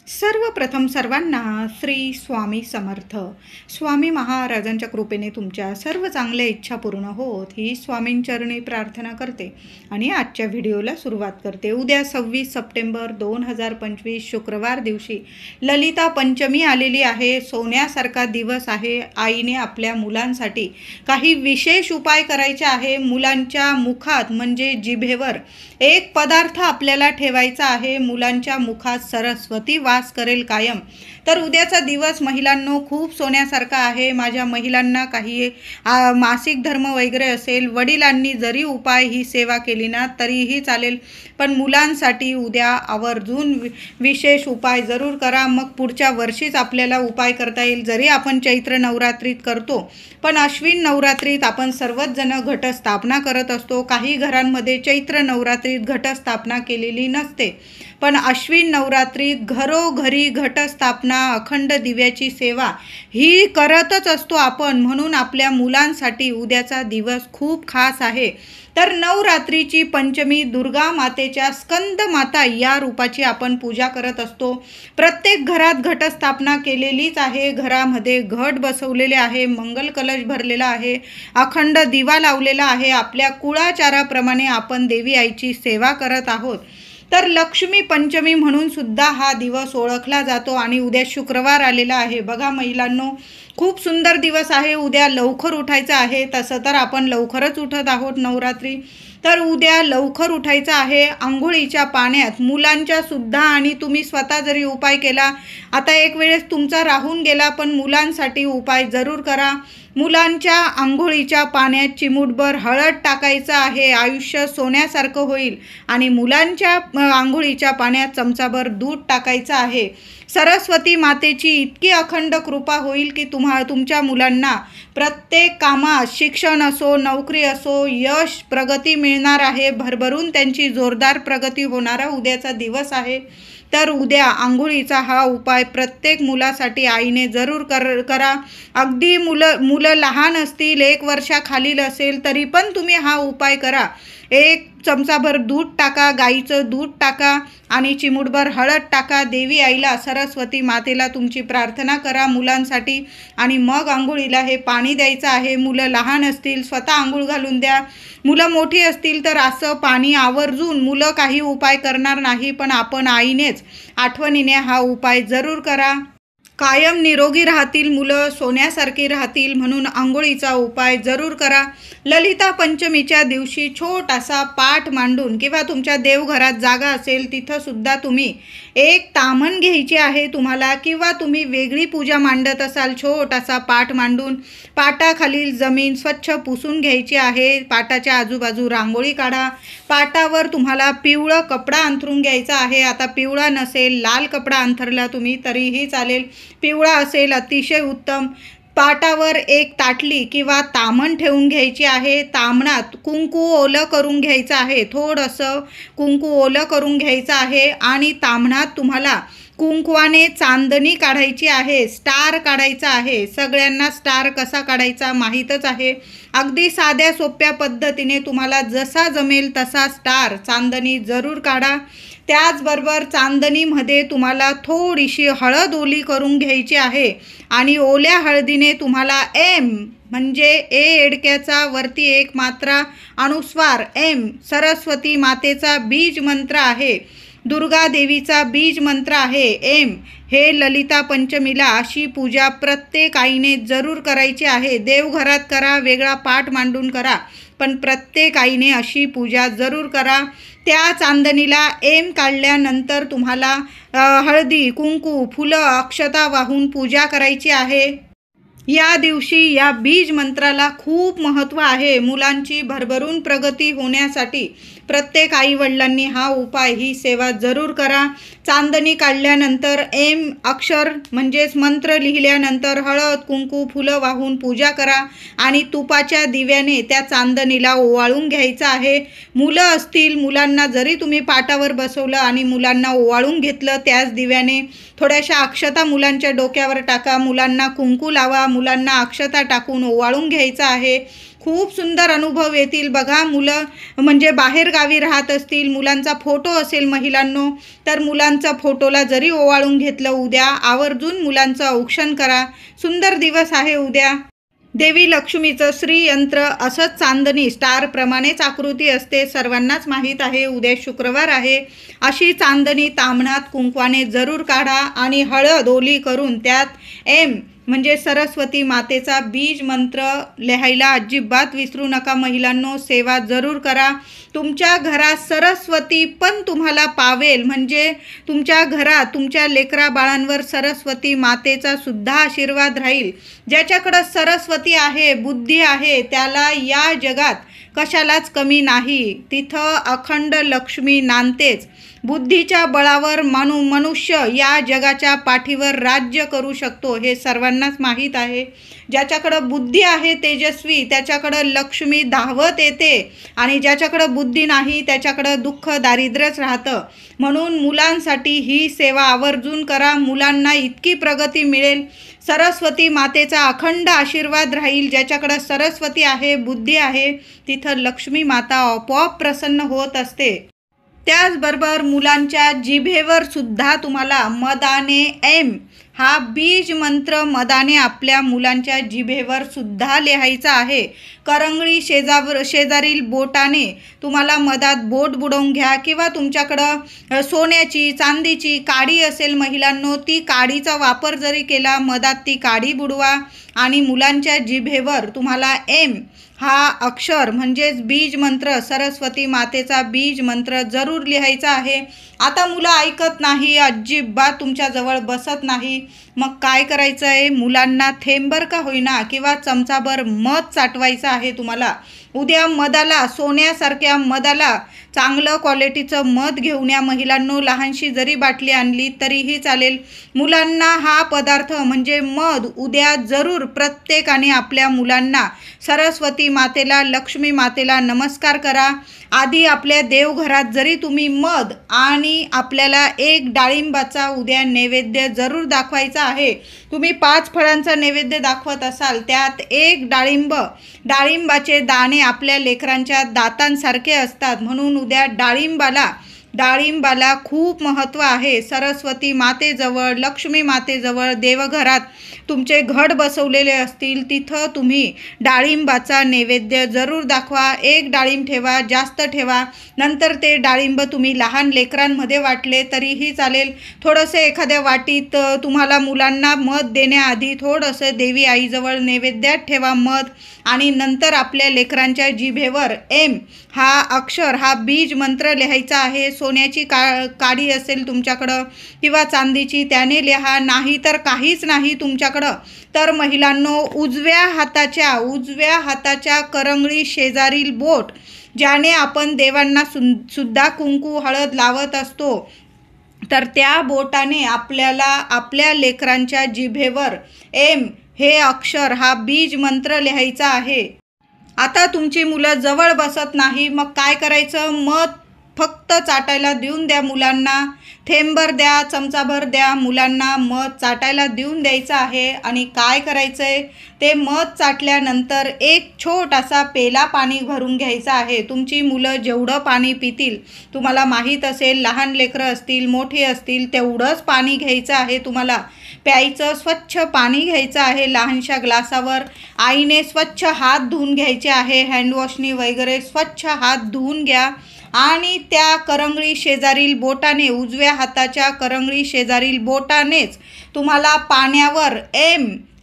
सर्वप्रथम सर्वांना श्री स्वामी समर्थ. स्वामी महाराजांच्या कृपेने तुमच्या सर्व चांगल्या इच्छा पूर्ण होत ही स्वामींचरणी प्रार्थना करते आणि आजच्या व्हिडिओला सुरुवात करते. उद्या 26 सप्टेंबर 2025 शुक्रवार दिवशी ललिता पंचमी आलेली आहे. सोन्यासारखा दिवस आहे. आईने आपल्या मुलांसाठी काही विशेष उपाय करायचे आहे. मुलांच्या मुखात म्हणजे जिभेवर एक पदार्थ आपल्याला ठेवायचा आहे. मुलांच्या मुखात सरस्वती वास करेल कायम. तर उद्याचा दिवस महिलांनो खूप सोन्यासारखा आहे. माझ्या महिलांना काही मासिक धर्म वगैरे असेल, वडिलांनी जरी उपाय ही सेवा केली ना तरीही चालेल, पण मुलांसाठी उद्या आवर्जून विशेष उपाय जरूर करा. मग पुढच्या वर्षीच आपल्याला उपाय करता येईल. जरी आपण चैत्र नवरात्रीत करतो, पण अश्विन नवरात्रीत आपण सर्वच जण घटस्थापना करत असतो. काही घरांमध्ये चैत्र नवरात्रीत घटस्थापना केलेली नसते, पण अश्विन नवरात्रीत घरोघरी घटस्थापना, अखंड दिव्याची सेवा ही करतच असतो आपण. म्हणून आपल्या मुलांसाठी उद्याचा दिवस खूप खास आहे. तर नवरात्रीची पंचमी दुर्गा मातेच्या स्कंद माता या रूपाची आपण पूजा करत असतो. प्रत्येक घरात घटस्थापना केलेलीच आहे. घरामध्ये घट बसवलेले आहे, मंगल कलश भरलेला आहे, अखंड दिवा लावलेला आहे. आपल्या कुळाचाराप्रमाणे आपण देवी आईची सेवा करत आहोत. तर लक्ष्मी पंचमी म्हणून सुद्धा हा दिवस ओळखला जातो आणि उद्या शुक्रवार आलेला आहे. बघा महिलांनो, खूप सुंदर दिवस आहे. उद्या लवकर उठायचं आहे. तसं तर आपण लवकरच उठत आहोत नवरात्री. तर उद्या लवकर उठायचं आहे. आंघोळीच्या पाण्यात मुलांच्या सुद्धा, आणि तुम्ही स्वतः जरी उपाय केला, आता एक वेळेस तुमचा राहून गेला, पण मुलांसाठी उपाय जरूर करा. मुलांच्या आंघोळीच्या पाण्यात चिमूटभर हळद टाकायचं आहे. आयुष्य सोन्यासारखं होईल. आणि मुलांच्या आंघोळीच्या पाण्यात चमचाभर दूध टाकायचं आहे. सरस्वती मातेची इतकी अखंड कृपा होईल की तुमच्या मुलांना प्रत्येक कामात, शिक्षण असो, नोकरी असो, यश, प्रगती मिळणार आहे. भरभरून त्यांची जोरदार प्रगती होणारा उद्याचा दिवस आहे. तर उद्या आंघोळीचा हा उपाय प्रत्येक मुलासाठी आईने जरूर करा. अगदी मुलं लहान असतील, 1 वर्षाखालील असेल तरी पण तुम्ही हा उपाय करा. 1 चमचाभर दूध टाका, गाईचं दूध टाका आणि चिमूटभर हळद टाका. देवी आईला, सरस्वती मातेला तुमची प्रार्थना करा मुलांसाठी आणि मग आंघोळीला हे पाणी द्यायचं आहे. मुलं लहान असतील स्वतः आंघोळ घालून द्या. मुलं मोठी असतील तर असं पाणी आवर्जून, मुलं काही उपाय करणार नाही, पण आपण आईनेच आठवणीने हा उपाय जरूर करा. कायम निरोगी राहतील मुलं, सोन्यासारखी राहतील. म्हणून आंघोळीचा उपाय जरूर करा. ललिता पंचमीच्या दिवशी छोटासा पाट मांडून किंवा तुमच्या देवघरात जागा असेल तिथं सुद्धा तुम्ही एक ताम्हण घ्यायची आहे तुम्हाला, किंवा तुम्ही वेगळी पूजा मांडत असाल, छोटासा पाट मांडून पाटाखालील जमीन स्वच्छ पुसून घ्यायची आहे. पाटाच्या आजूबाजू रांगोळी काढा. पाटावर तुम्हाला पिवळं कपडा अंथरून घ्यायचा आहे. आता पिवळा नसेल, लाल कपडा अंथरला तुम्ही तरीही चालेल. पिवळा असेल अतिशय उत्तम. पाटावर एक ताटली किंवा ताम्हण ठेवून घ्यायची आहे. ताम्हणात कुंकू ओलं करून घ्यायचं आहे. थोडंसं कुंकू ओलं करून घ्यायचं आहे आणि ताम्हणात तुम्हाला कुंकवाने चांदणी काढायची आहे, स्टार काढायचा आहे. सगळ्यांना स्टार कसा काढायचा माहीतच आहे. अगदी साध्या सोप्या पद्धतीने तुम्हाला जसा जमेल तसा स्टार, चांदणी जरूर काढा. त्याचबरोबर चांदणीमध्ये तुम्हाला थोडीशी हळद ओली करून घ्यायची आहे आणि ओल्या हळदीने तुम्हाला एम म्हणजे एडक्याचा वरती एक मात्रा अनुस्वार एम, सरस्वती मातेचा बीज मंत्र आहे, दुर्गा देवीचा बीज मंत्र आहे एम. हे ललिता पंचमीला अशी पूजा प्रत्येक आईने जरूर करायची आहे. देवघरात करा, वेगळा पाठ मांडून करा, पण प्रत्येक आईने अशी पूजा जरूर करा. त्या चांदणीला एम काढल्यानंतर तुम्हाला हळदी, कुंकू, फुलं, अक्षता वाहून पूजा करायची आहे. या दिवशी या बीज मंत्राला खूप महत्त्व आहे. मुलांची भरभरून प्रगती होण्यासाठी प्रत्येक आईवडिलांनी हा उपाय, ही सेवा जरूर करा. चांदणी काढल्यानंतर एम अक्षर म्हणजेच मंत्र लिहिल्यानंतर हळद, कुंकू, फुलं वाहून पूजा करा आणि तुपाच्या दिव्याने त्या चांदणीला ओवाळून घ्यायचं आहे. मुलं असतील, मुलांना जरी तुम्ही पाटावर बसवलं आणि मुलांना ओवाळून घेतलं त्याच दिव्याने, थोड्याशा अक्षता मुलांच्या डोक्यावर टाका, मुलांना कुंकू लावा, मुलांना अक्षता टाकून ओवाळून घ्यायचं आहे. खूप सुंदर अनुभव येतील बघा. मुलं म्हणजे बाहेर गावी राहत असतील, मुलांचा फोटो असेल महिलांनो, तर मुलांचा फोटोला जरी ओवाळून घेतलं उद्या, आवर्जून मुलांचं औक्षण करा. सुंदर दिवस आहे उद्या. देवी लक्ष्मीचं श्रीयंत्र असंच चांदणी स्टारप्रमाणेच आकृती असते, सर्वांनाच माहीत आहे. उद्या शुक्रवार आहे. अशी चांदणी ताम्हणात कुंकवाने जरूर काढा आणि हळद ओली करून त्यात एम म्हणजे सरस्वती मातेचा बीज मंत्र लिहायला अजिबात विसरू नका महिलांनो. सेवा जरूर करा. तुमच्या घरात सरस्वती पण तुम्हाला पावेल, म्हणजे तुमच्या घरात तुमच्या लेकरा बाळांवर सरस्वती मातेचा सुद्धा आशीर्वाद राहील. ज्याच्याकडं सरस्वती आहे, बुद्धी आहे, त्याला या जगात कशालाच कमी नाही. तिथं अखंड लक्ष्मी नांदतेच. बुद्धीच्या बळावर मनुष्य या जगाच्या पाठीवर राज्य करू शकतो, हे सर्वांनाच माहीत आहे. ज्याच्याकडं बुद्धी आहे तेजस्वी, त्याच्याकडं लक्ष्मी धावत येते, आणि ज्याच्याकडं बुद्धी नाही त्याच्याकडं दुःख दारिद्र्यच राहतं. म्हणून मुलांसाठी ही सेवा आवर्जून करा. मुलांना इतकी प्रगती मिळेल, सरस्वती मातेचा अखंड आशीर्वाद राहील. ज्याच्याकडं सरस्वती आहे, बुद्धी आहे, तिथं लक्ष्मी माता आपोआप प्रसन्न होत असते. त्याचबरोबर मुलांच्या जिभेवर सुद्धा तुम्हाला मदाने एम हा बीज मंत्र मदाने आपल्या मुलांच्या जिभेवर सुद्धा लिहायचा आहे. करंगळी शेजारील बोटाने तुम्हाला मधात बोट बुडवून घ्या, किंवा तुमच्याकडं सोन्याची चांदीची काडी असेल महिलांनो, ती काडीचा वापर जरी केला, मधात ती काडी बुडवा आणि मुलांच्या जिभेवर तुम्हाला एम हा अक्षर म्हणजेच बीज मंत्र, सरस्वती मातेचा बीज मंत्र जरूर लिहायचा आहे. आता मुलं ऐकत नाही, अजिबात तुमच्याजवळ बसत नाही. मग काय करायचं आहे? मुलांना थेंबर का होईना किंवा चमचाभर मध चाटवायचं आहे तुम्हाला. उद्या मधाला, सोन्यासारख्या मधाला चांगलं क्वालिटीचं मध घेऊन या महिलांनो. लहानशी जरी बाटली आणली तरीही चालेल. मुलांना हा पदार्थ म्हणजे मध उद्या जरूर प्रत्येकाने आपल्या मुलांना सरस्वती मातेला, लक्ष्मी मातेला नमस्कार करा. आधी आपल्या देवघरात जरी तुम्ही मध आणि आपल्याला एक डाळिंबाचा उद्या नैवेद्य जरूर दाखवायचा आहे. तुम्ही 5 फळांचा नैवेद्य दाखवत असाल, त्यात एक डाळिंबाचे दाणे आपल्या लेकरांच्या दातांसारखे असतात, म्हणून उद्या डाळिंबाला खूप महत्त्व आहे. सरस्वती मातेजवळ, लक्ष्मी मातेजवळ, देवघरात तुमचे घट बसवलेले असतील, तिथं तुम्ही डाळिंबाचा नैवेद्य जरूर दाखवा. एक डाळिंब ठेवा, जास्त ठेवा. नंतर ते डाळिंब तुम्ही लहान लेकरांमध्ये वाटले तरीही चालेल. थोडंसं एखाद्या वाटीत तुम्हाला मुलांना मध देण्याआधी थोडंसं देवी आईजवळ नैवेद्यात ठेवा मध, आणि नंतर आपल्या लेकरांच्या जिभेवर एम हा अक्षर, हा बीज मंत्र लिहायचा आहे. सोन्याची काडी असेल तुमच्याकडं किंवा चांदीची, त्याने लिहा. नाही तर काहीच नाही तुमच्याकडं, तर महिलांनो उजव्या हाताच्या करंगळी शेजारील बोट, ज्याने आपण देवांना सुद्धा कुंकू हळद लावत असतो, तर त्या बोटाने आपल्याला आपल्या लेकरांच्या जिभेवर एम हे अक्षर, हा बीज मंत्र लिहायचा आहे. आता तुमची मुलं जवळ बसत नाही, मग काय करायचं? मध फक्त चाटायला देऊन द्या मुलांना. थेंबर द्या, चमचाभर द्या, मुलांना मध चाटायला देऊन द्यायचं आहे. आणि काय करायचं आहे? ते मध चाटल्यानंतर एक छोटासा पेला पाणी भरून घ्यायचा आहे. तुमची मुलं जेवढं पाणी पितील, तुम्हाला माहीत असेल, लहान लेकरं असतील, मोठे असतील, तेवढंच पाणी घ्यायचं आहे तुम्हाला प्यायचं. स्वच्छ पाणी घ्यायचं आहे लहानशा ग्लासावर. आईने स्वच्छ हात धुवून घ्यायचे आहे, हँडवॉशनी वगैरे स्वच्छ हात धुवून घ्या. आणि त्या करंगळी शेजारील बोटाने, उजव्या हाताच्या करंगळी शेजारील बोटानेच तुम्हाला पाण्यावर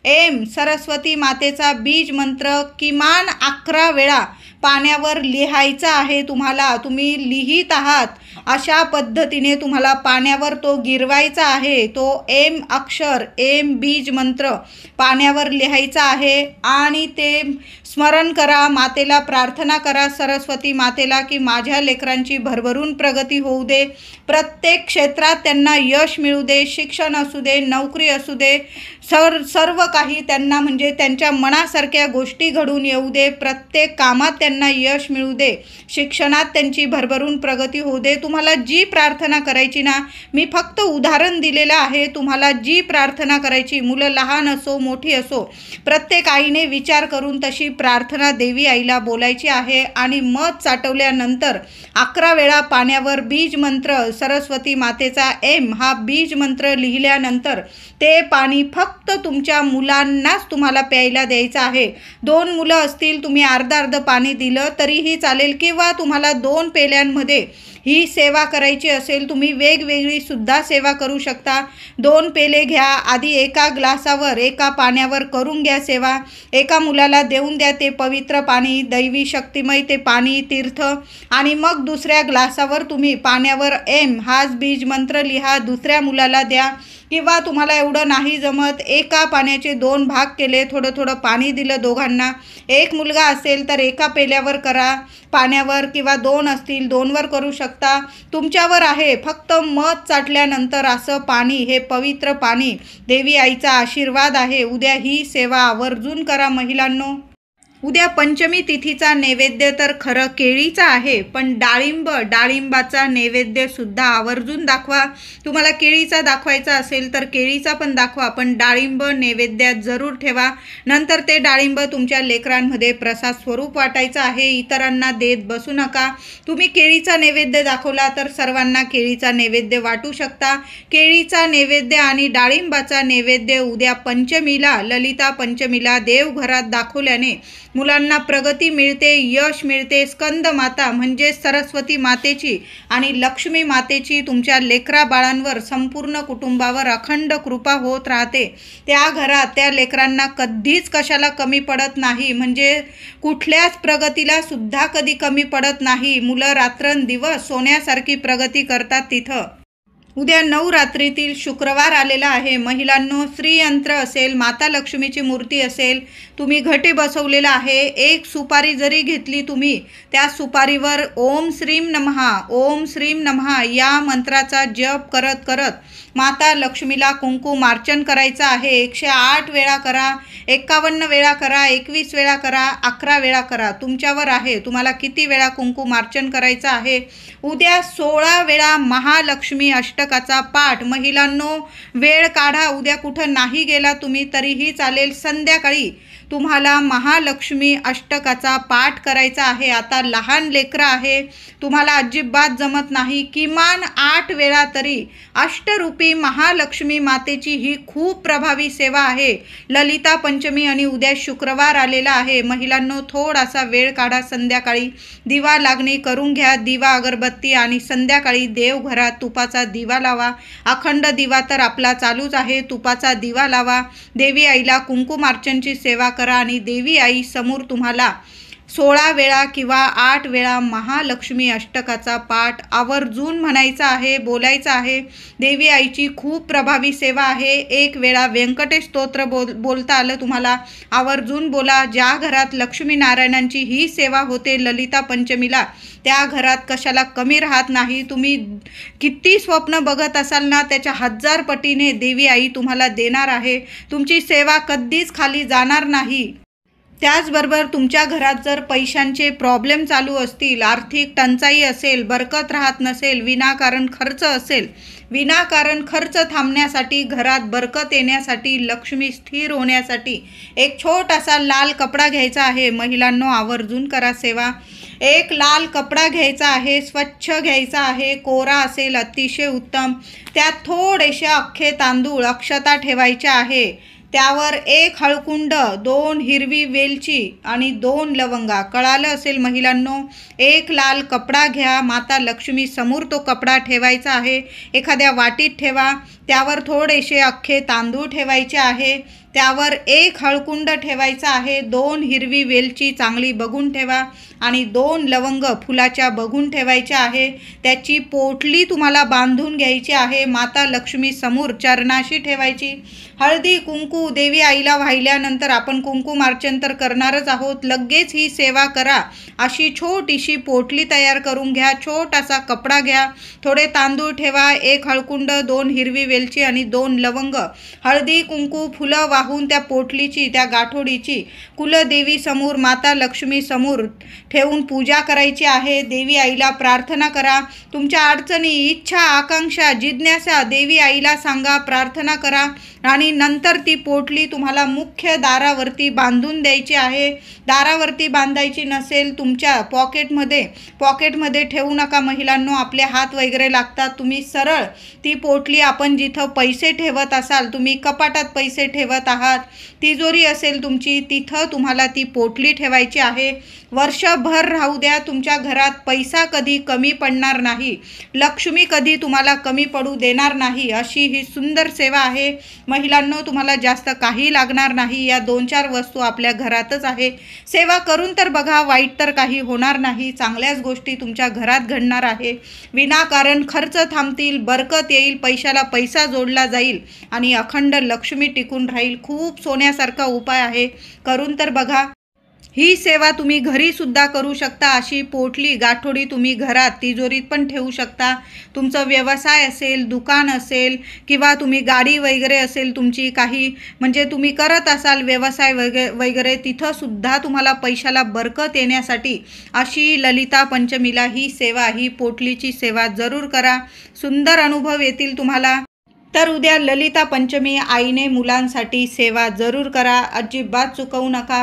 एम सरस्वती मातेचा बीज मंत्र किमान 11 वेळा पाण्यावर लिहायचा आहे तुम्हाला. तुम्ही लिहित आहात अशा पद्धतीने तुम्हाला पाण्यावर तो गिरवायचा आहे. तो एम अक्षर, एम बीज मंत्र पाण्यावर लिहायचा आहे. आणि ते स्मरण करा, मातेला प्रार्थना करा, सरस्वती मातेला, की माझ्या लेकरांची भरभरून प्रगती होऊ दे, प्रत्येक क्षेत्रात त्यांना यश मिळू दे, शिक्षण असू दे, नोकरी असू दे, सर्व काही त्यांना म्हणजे त्यांच्या मनासारख्या गोष्टी घडून येऊ दे, प्रत्येक कामात त्यांना यश मिळू दे, शिक्षणात त्यांची भरभरून प्रगती होऊ दे. तुम्हाला जी प्रार्थना करायची ना, मी फक्त उदाहरण दिलेलं आहे. तुम्हाला जी प्रार्थना करायची, मुलं लहान असो मोठी असो, प्रत्येक आईने विचार करून तशी प्रार्थना देवी आईला बोलायची आहे. आणि मध चाटवल्यानंतर 11 वेळा पाण्यावर बीज मंत्र, सरस्वती मातेचा हा बीज मंत्र लिहिल्यानंतर ते पाणी फक्त तुमच्या मुलांनाच तुम्हाला प्यायला द्यायचं आहे. 2 मुलं असतील, तुम्ही अर्ध पाणी दिलं तरीही चालेल, किंवा तुम्हाला 2 पेल्यांमध्ये ही सेवा करायची असेल, तुम्ही वेगवेगळी सुद्धा सेवा करू शकता. 2 पेले घ्या, आधी एका ग्लासावर एका पाण्यावर करून घ्या सेवा, एका मुलाला देऊन द्या ते पवित्र पाणी, दैवी शक्तिमय ते पाणी, तीर्थ. आणि मग दुसऱ्या ग्लासावर तुम्ही पाण्यावर हाच बीज मंत्र लिहा, दुसऱ्या मुलाला द्या. किंवा तुम्हाला एवढं नाही जमत, एका पाण्याचे 2 भाग केले, थोडं थोडं पाणी दिलं दोघांना. एक मुलगा असेल तर एका पेल्यावर करा पाण्यावर, किंवा 2 असतील 2वर करू शकता, तुमच्यावर आहे. फक्त मध चाटल्यानंतर असं पाणी, हे पवित्र पाणी, देवी आईचा आशीर्वाद आहे. उद्या ही सेवा आवर्जून करा महिलांनो. उद्या पंचमी तिथीचा नैवेद्य तर खरं केळीचा आहे, पण डाळिंबाचा नैवेद्य सुद्धा आवर्जून दाखवा. तुम्हाला केळीचा दाखवायचा असेल तर केळीचा पण दाखवा, पण डाळिंब नैवेद्यात जरूर ठेवा. नंतर ते डाळिंब तुमच्या लेकरांमध्ये प्रसाद स्वरूप वाटायचं आहे, इतरांना देत बसू नका. तुम्ही केळीचा नैवेद्य दाखवला तर सर्वांना केळीचा नैवेद्य वाटू शकता. केळीचा नैवेद्य आणि डाळिंबाचा नैवेद्य उद्या पंचमीला, ललिता पंचमीला देवघरात दाखवल्याने मुलांना प्रगती मिळते, यश मिळते. स्कंद माता म्हणजे सरस्वती मातेची आणि लक्ष्मी मातेची तुमच्या लेकरा बाळांवर, संपूर्ण कुटुंबावर अखंड कृपा होत राहते. त्या घरात त्या लेकरांना कधीच कशाला कमी पडत नाही, म्हणजे कुठल्याच प्रगतीला सुद्धा कधी कमी पडत नाही. मुलं रात्रंदिवस सोन्यासारखी प्रगती करतात तिथं. उद्या नवरात्रीतील शुक्रवार आलेला आहे महिलांनो. श्रीयंत्र असेल, माता लक्ष्मीची मूर्ती असेल, तुम्ही घटे बसवलेला आहे, एक सुपारी जरी घेतली तुम्ही, त्या सुपारीवर ओम श्रीम नमः, ओम श्रीम नमः या मंत्राचा जप करत करत माता लक्ष्मीला कुंकुमार्चन करायचं आहे. 108 वेळा करा, 51 वेळा करा, 21 वेळा करा, 11 वेळा करा, तुमच्यावर आहे तुम्हाला किती वेळा कुंकुमार्चन करायचं आहे. उद्या 16 वेळा महालक्ष्मी अष्टकाचा पाठ. महिलांनो, वेळ काढा, उद्या कुठं नाही गेला तुम्ही तरीही चालेल, संध्याकाळी तुम्हाला महालक्ष्मी अष्टकाचा पाठ करायचा आहे. आता लहान लेकरं आहे, तुम्हाला अजिबात जमत नाही, किमान 8 वेळा तरी अष्टरूपी महालक्ष्मी मातेची ही खूप प्रभावी सेवा आहे. ललिता पंचमी आणि उद्या शुक्रवार आलेला आहे. महिलांनो, थोडासा वेळ काढा, संध्याकाळी दिवा लागणी करून घ्या, दिवा अगरबत्ती, आणि संध्याकाळी देवघरात तुपाचा दिवा लावा. अखंड दिवा तर आपला चालूच आहे, तुपाचा दिवा लावा. देवी आईला कुंकुमार्चनची सेवा करा आणि देवी आई समोर तुम्हाला 16 वेळा किंवा 8 वेळा महालक्ष्मी अष्टकाचा पाठ आवर्जून म्हणायचा आहे, बोलायचा आहे. देवी आईची खूप प्रभावी सेवा आहे. 1 वेळा व्यंकटेश स्तोत्र बोलता आलं तुम्हाला, आवर्जून बोला. ज्या घरात लक्ष्मीनारायणांची ही सेवा होते ललिता पंचमीला, त्या घरात कशाला कमी राहत नाही. तुम्ही किती स्वप्न बघत असाल ना, त्याच्या 1000 पटीने देवी आई तुम्हाला देणार आहे. तुमची सेवा कधीच खाली जाणार नाही. त्याचबरोबर तुमच्या घरात जर पैशांचे प्रॉब्लेम चालू असतील, आर्थिक टंचाई असेल, बरकत राहत नसेल, विनाकारण खर्च असेल, विनाकारण खर्च थांबण्यासाठी, घरात बरकत येण्यासाठी, लक्ष्मी स्थिर होण्यासाठी एक छोटासा लाल कपडा घ्यायचा आहे. महिलांनो, आवर्जून करा सेवा. एक लाल कपडा घ्यायचा आहे, स्वच्छ घ्यायचा आहे, कोरा असेल अतिशय उत्तम. त्यात थोडेसे अख्खे तांदूळ अक्षता ठेवायच्या आहे. त्यावर 1 हळकुंड, 2 हिरवी वेलची आणि 2 लवंगा. कळालं असेल महिलांनो. एक लाल कपडा घ्या, माता लक्ष्मी समोर तो कपडा ठेवायचा आहे. एखाद्या वाटीत ठेवा, त्यावर थोडेसे अख्खे तांदूळ ठेवायचे आहे. त्यावर 1 हळकुंड ठेवायचा आहे, 2 हिरवी वेलची चांगली बघून ठेवा आणि 2 लवंग फुलाच्या बघून ठेवायच्या आहे. त्याची पोटली तुम्हाला बांधून घ्यायची आहे. माता लक्ष्मी समोर चरणाशी ठेवायची. हळदी कुंकू देवी आईला वाहिल्यानंतर आपण कुंकुमार्चन तर करणारच आहोत. लगेच ही सेवा करा. अशी छोटीशी पोटली तयार करून घ्या. छोटासा कपडा घ्या. थोडे तांदूळ ठेवा. 1 हळकुंड, 2 हिरवी वेलची आणि 2 लवंग. हळदी कुंकू फुलं वाहून त्या पोटलीची, त्या गाठोडीची कुलदेवी समोर, माता लक्ष्मी समोर ठेवून पूजा करायची आहे. देवी आईला प्रार्थना करा. तुमच्या अडचणी, इच्छा, आकांक्षा, जिज्ञासा देवी आईला सांगा, प्रार्थना करा आणि नंतर ती पोटली तुम्हाला मुख्य दारावरती बांधून द्यायची आहे. दारावरती बांधायची नसेल, तुमच्या पॉकेटमध्ये ठेवू नका महिलांनो. आपले हात वगैरे लागतात. तुम्ही सरळ ती पोटली, आपण जिथं पैसे ठेवत असाल, तुम्ही कपाटात पैसे ठेवत आहात, तिजोरी असेल तुमची, तिथं तुम्हाला ती पोटली ठेवायची आहे. वर्षभर राहू द्या. तुमच्या घरात पैसा कधी कमी पडणार नाही. लक्ष्मी कधी तुम्हाला कमी पडू देणार नाही. अशी ही सुंदर सेवा आहे महिलांनो. तुम्हाला जास्त काही लागणार नाही. या 2-4 वस्तू आपल्या घरातच आहे. सेवा करून तर बघा. वाईट तर काही होणार नाही. चांगल्याच गोष्टी तुमच्या घरात घडणार आहे. विनाकारण खर्च थांबतील, बरकत येईल, पैशाला पैसा जोडला जाईल आणि अखंड लक्ष्मी टिकून राहील. खूप सोन्यासारखा उपाय आहे. करून तर बघा. ही सेवा तुम्ही घरी सुद्धा करू शकता. अशी पोटली गाठोडी तुम्ही घरात तिजोरीत पण ठेवू शकता. तुमचं व्यवसाय असेल, दुकान असेल किंवा तुम्ही गाडी वगैरे असेल तुमची, काही म्हणजे तुम्ही करत असाल व्यवसाय वगैरे, तिथं सुद्धा तुम्हाला पैशाला बरकत येण्यासाठी अशी ललिता पंचमीला ही सेवा, ही पोटलीची सेवा जरूर करा. सुंदर अनुभव येतील तुम्हाला. तर उद्या ललिता पंचमी, आईने मुलांसाठी सेवा जरूर करा. अजिबात चुकवू नका.